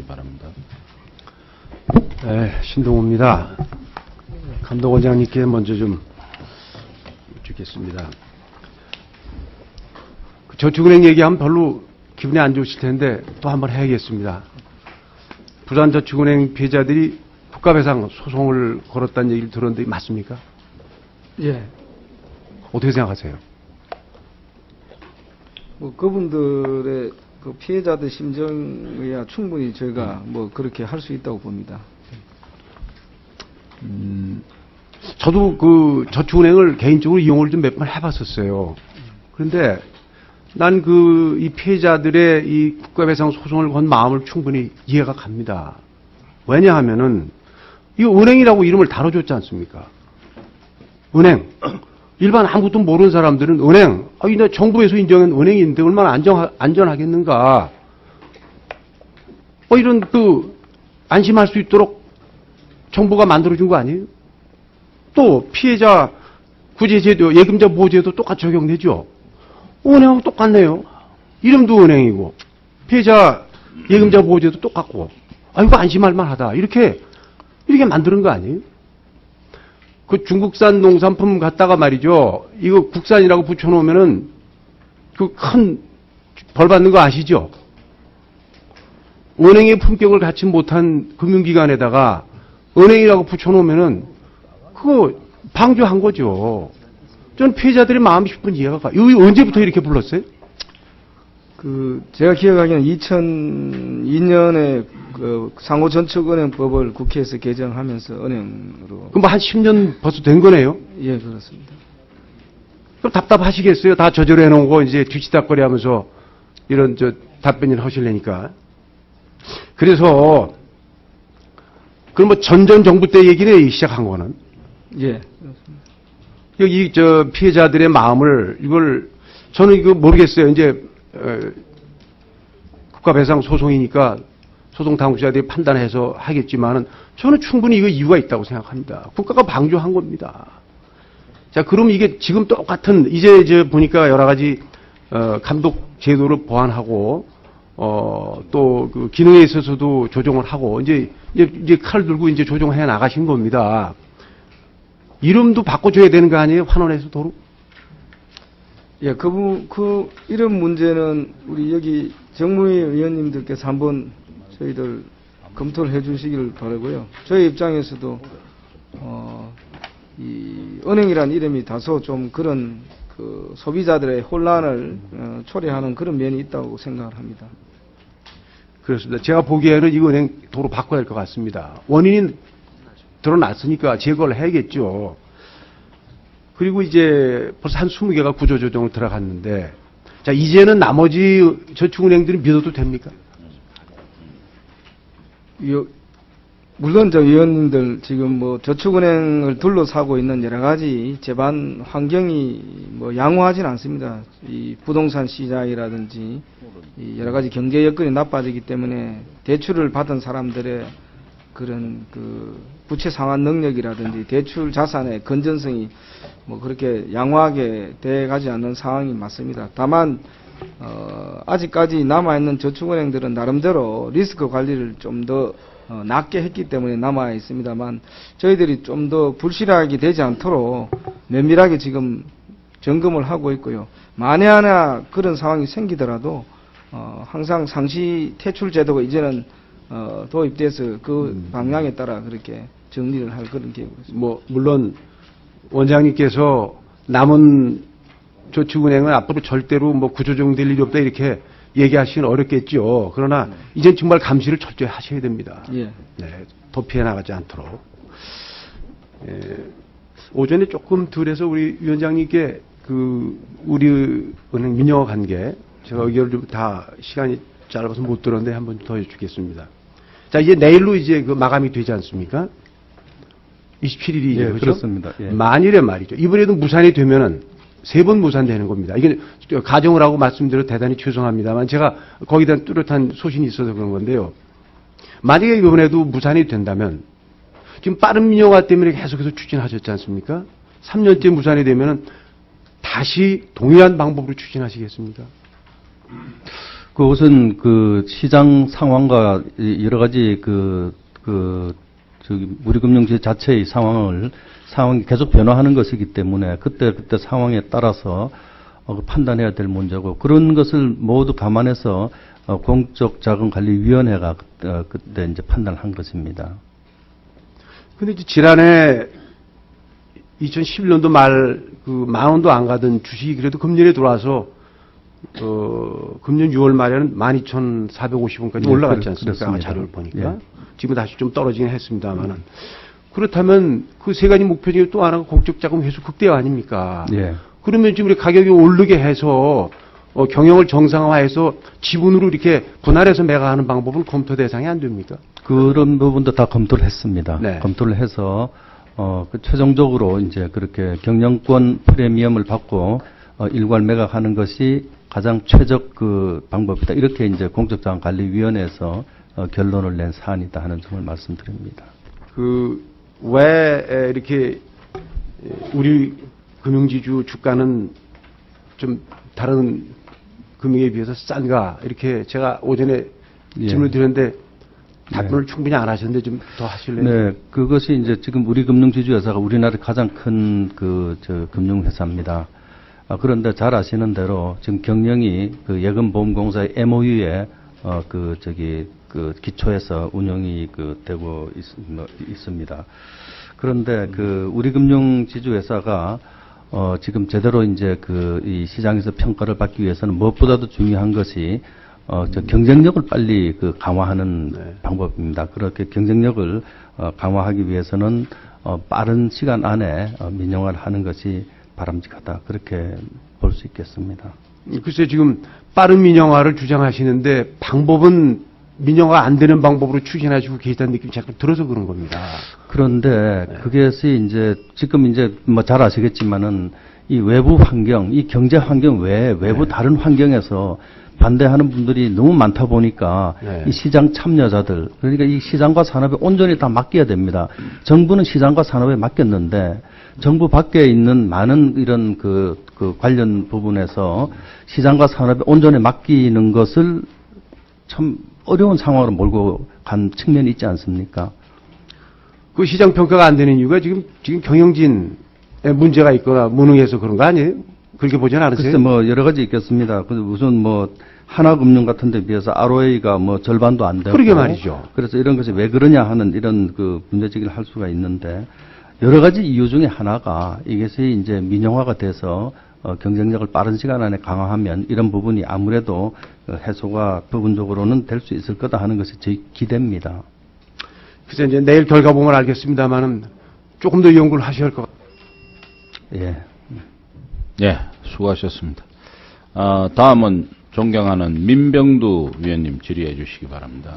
주시기 바랍니다. 네, 신동호입니다. 감독원장님께 먼저 좀 여쭙겠습니다. 저축은행 얘기하면 별로 기분이 안 좋으실 텐데 또 한번 해야겠습니다. 부산저축은행 피해자들이 국가배상 소송을 걸었다는 얘기를 들었는데 맞습니까? 예. 어떻게 생각하세요? 뭐 그분들의 그 피해자들 심정이야 충분히 저희가 뭐 그렇게 할 수 있다고 봅니다. 저도 그 저축은행을 개인적으로 이용을 좀 몇 번 해봤었어요. 그런데 난 이 피해자들의 이 국가배상 소송을 건 마음을 충분히 이해가 갑니다. 왜냐하면은 이 은행이라고 이름을 달아줬지 않습니까? 은행. 일반 아무것도 모르는 사람들은 은행, 이 정부에서 인정한 은행인데 얼마나 안전하겠는가. 이런 안심할 수 있도록 정부가 만들어준 거 아니에요? 또 피해자 구제제도, 예금자 보호제도 똑같이 적용되죠. 은행하고 똑같네요. 이름도 은행이고 피해자 예금자 보호제도 똑같고 이거 안심할 만하다. 이렇게 만드는 거 아니에요? 그 중국산 농산품 갖다가 말이죠. 이거 국산이라고 붙여놓으면은 큰 벌 받는 거 아시죠? 은행의 품격을 갖지 못한 금융기관에다가 은행이라고 붙여놓으면은 그거 방조한 거죠. 전 피해자들의 마음이 10분 이해가 가. 여기 언제부터 이렇게 불렀어요? 제가 기억하기에는 2002년에 그 상호전축은행법을 국회에서 개정하면서 은행으로. 그럼 한 10년 벌써 된 거네요? 예, 그렇습니다. 그럼 답답하시겠어요? 다 저절로 해놓은 거 이제 뒤치다거리 하면서 이런 답변을 하시려니까. 그래서, 그럼 뭐 전전 정부 때 얘기네, 시작한 거는. 예, 그렇습니다. 여기 피해자들의 마음을 저는 이거 모르겠어요. 이제 국가배상 소송이니까 소송 당국자들이 판단해서 하겠지만은 저는 충분히 이거 이유가 있다고 생각합니다. 국가가 방조한 겁니다. 자, 그럼 이게 지금 똑같은 이제 보니까 여러 가지 감독 제도를 보완하고 또 그 기능에 있어서도 조정을 하고 이제 칼 들고 이제 조정해 나가신 겁니다. 이름도 바꿔줘야 되는 거 아니에요? 환원해서 도로? 예, 그 이런 문제는 우리 여기 정무위 의원님들께서 한번 저희들 검토를 해 주시기를 바라고요. 저희 입장에서도 이 은행이라는 이름이 다소 좀 그런 소비자들의 혼란을 초래하는 그런 면이 있다고 생각을 합니다. 그렇습니다. 제가 보기에는 이 은행 도로 바꿔야 할 것 같습니다. 원인이 드러났으니까 제거를 해야겠죠. 그리고 이제 벌써 한 20개가 구조조정을 들어갔는데, 자, 이제는 나머지 저축은행들은 믿어도 됩니까? 물론 위원님들 지금 뭐 저축은행을 둘러싸고 있는 여러 가지 제반 환경이 뭐 양호하진 않습니다. 이 부동산 시장이라든지 이 여러 가지 경제 여건이 나빠지기 때문에 대출을 받은 사람들의 그런 부채 상환 능력이라든지 대출 자산의 건전성이 뭐 그렇게 양호하게 돼가지 않는 상황이 맞습니다. 다만 아직까지 남아있는 저축은행들은 나름대로 리스크 관리를 좀 더 낮게 했기 때문에 남아 있습니다만 저희들이 좀 더 불실하게 되지 않도록 면밀하게 지금 점검을 하고 있고요. 만에 하나 그런 상황이 생기더라도 항상 상시 퇴출 제도가 이제는 도입돼서 그 방향에 따라 그렇게 정리를 할 그런 계획으로 있습니다. 물론 원장님께서 남은 저축은행은 앞으로 절대로 구조조정될 일이 없다 이렇게 얘기하시긴 어렵겠죠. 그러나 이젠 정말 감시를 철저히 하셔야 됩니다. 예. 네, 도피해 나가지 않도록. 오전에 조금 덜해서 우리 위원장님께 우리 은행 민영화 관계 제가 의견을 좀 다 시간이 짧아서 못 들었는데 한 번 더 해주겠습니다. 자, 이제 내일로 이제 마감이 되지 않습니까? 27일이 예, 그렇죠? 그렇습니다. 예. 만일에 말이죠. 이번에도 무산이 되면은 3번 무산되는 겁니다. 이게 가정을 하고 말씀드려 대단히 죄송합니다만 제가 거기에 대한 뚜렷한 소신이 있어서 그런 건데요. 만약에 이번에도 무산이 된다면 지금 빠른 민영화 때문에 계속해서 추진하셨지 않습니까? 3년째 무산이 되면은 다시 동일한 방법으로 추진하시겠습니까? 그것은 그 시장 상황과 여러 가지 우리 금융지 자체의 상황이 계속 변화하는 것이기 때문에 그때 상황에 따라서 판단해야 될 문제고, 그런 것을 모두 감안해서 공적자금관리위원회가 그때 이제 판단한 것입니다. 근데 이제 지난해 2011년도 말 그 만 원도 안 가던 주식이 그래도 금년에 들어와서 금년 6월 말에는 12,450원까지 네, 올라갔지 않습니까? 그렇습니다. 자료를 보니까. 예. 지금 다시 좀 떨어지긴 했습니다만은. 그렇다면 그 세 가지 목표 중에 또 하나가 공적자금 회수 극대화 아닙니까? 예. 그러면 지금 우리 가격이 오르게 해서 경영을 정상화해서 지분으로 이렇게 분할해서 매각하는 방법은 검토 대상이 안 됩니까? 그런 부분도 다 검토를 했습니다. 네. 검토를 해서 최종적으로 이제 그렇게 경영권 프리미엄을 받고 일괄 매각하는 것이 가장 최적 그 방법이다. 이렇게 이제 공적자금관리위원회에서 결론을 낸 사안이다 하는 점을 말씀드립니다. 왜 이렇게 우리 금융지주 주가는 좀 다른 금융에 비해서 싼가, 이렇게 제가 오전에 예. 질문을 드렸는데 답변을 충분히 안 하셨는데 좀 더 하실래요? 네, 그것이 이제 지금 우리 금융지주회사가 우리나라 가장 큰 금융회사입니다. 그런데 잘 아시는 대로 지금 경영이 그 예금보험공사의 MOU에 기초해서 운영이 되고 있습니다. 그런데 우리 금융지주회사가 지금 제대로 이제 이 시장에서 평가를 받기 위해서는 무엇보다도 중요한 것이 경쟁력을 빨리 강화하는 네. 방법입니다. 그렇게 경쟁력을 강화하기 위해서는 빠른 시간 안에 민영화를 하는 것이 바람직하다. 그렇게 볼 수 있겠습니다. 글쎄 지금 빠른 민영화를 주장하시는데 방법은 민영화 안 되는 방법으로 추진하시고 계시다는 느낌이 자꾸 들어서 그런 겁니다. 그런데 네. 그것이 이제 지금 이제 뭐 잘 아시겠지만은 이 외부 환경, 이 경제 환경 외에 외부 네. 다른 환경에서 반대하는 분들이 너무 많다 보니까 네. 이 시장 참여자들, 그러니까 이 시장과 산업에 온전히 다 맡겨야 됩니다. 정부는 시장과 산업에 맡겼는데 정부 밖에 있는 많은 이런 관련 부분에서 시장과 산업에 온전히 맡기는 것을 참 어려운 상황으로 몰고 간 측면이 있지 않습니까? 그 시장 평가가 안 되는 이유가 지금 경영진에 문제가 있거나 무능해서 그런 거 아니에요? 그렇게 보지는 않으세요? 글쎄 뭐 여러 가지 있겠습니다. 근데 우선 뭐 하나금융 같은 데 비해서 ROA가 뭐 절반도 안 되고, 그러게 말이죠. 그래서 이런 것이 왜 그러냐 하는 이런 문제제기를 할 수가 있는데, 여러 가지 이유 중에 하나가 이것이 이제 민영화가 돼서 경쟁력을 빠른 시간 안에 강화하면 이런 부분이 아무래도 해소가 부분적으로는 될 수 있을 거다 하는 것이 저희 기대입니다. 글쎄 이제 내일 결과 보면 알겠습니다만은 조금 더 연구를 하셔야 할 것 같아요. 예. 예, 수고하셨습니다. 다음은 존경하는 민병두 위원님 질의해 주시기 바랍니다.